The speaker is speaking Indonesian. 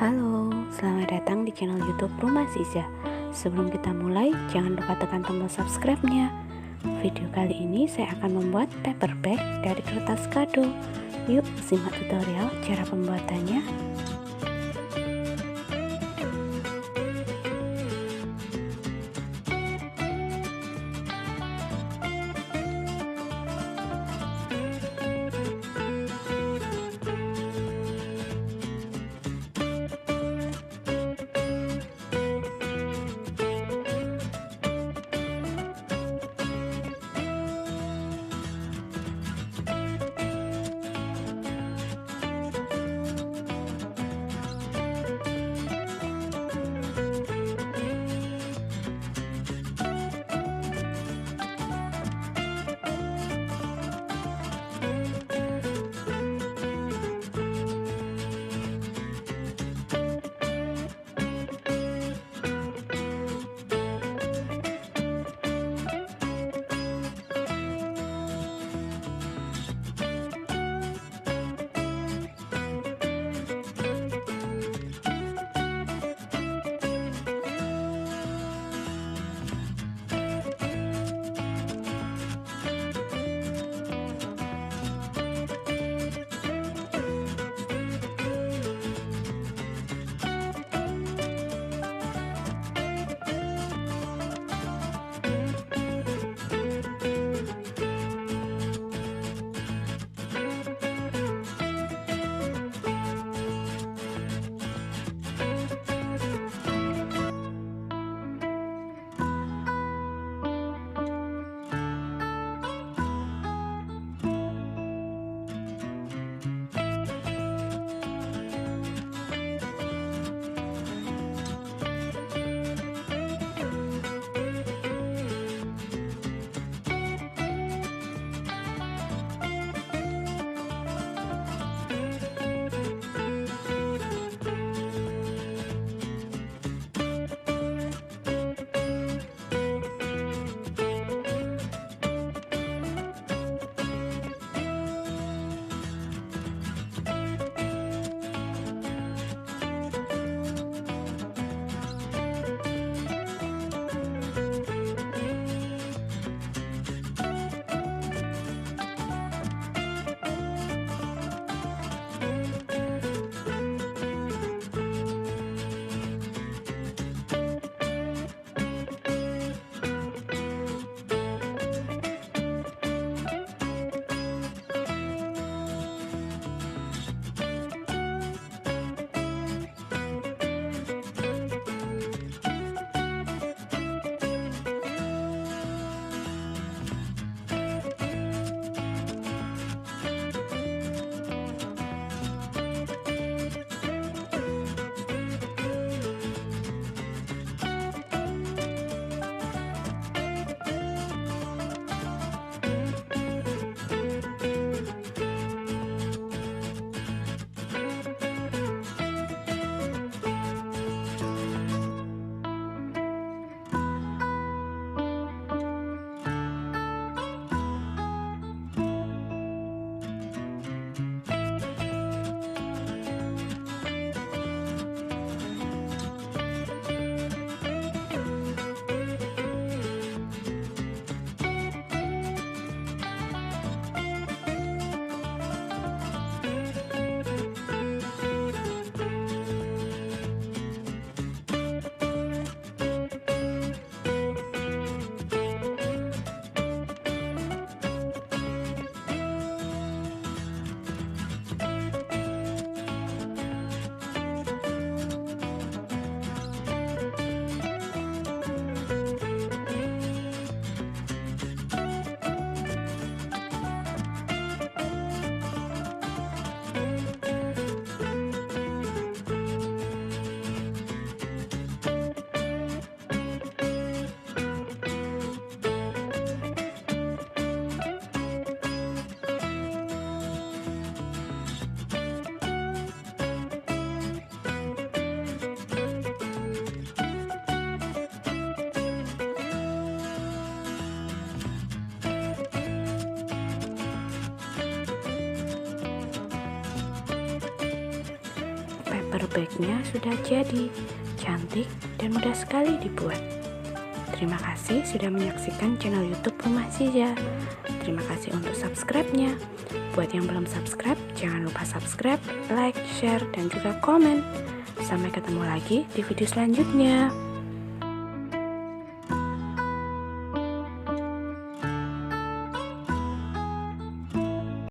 Halo, selamat datang di channel YouTube Rumah Ziza. Sebelum kita mulai, jangan lupa tekan tombol subscribe-nya. Video kali ini saya akan membuat paper bag dari kertas kado. Yuk, simak tutorial cara pembuatannya. bagnya sudah jadi, cantik dan mudah sekali dibuat. Terima kasih sudah menyaksikan channel YouTube Rumah Ziza. Terima kasih untuk subscribe-nya. Buat yang belum subscribe, jangan lupa subscribe, like, share, dan juga komen. Sampai ketemu lagi di video selanjutnya.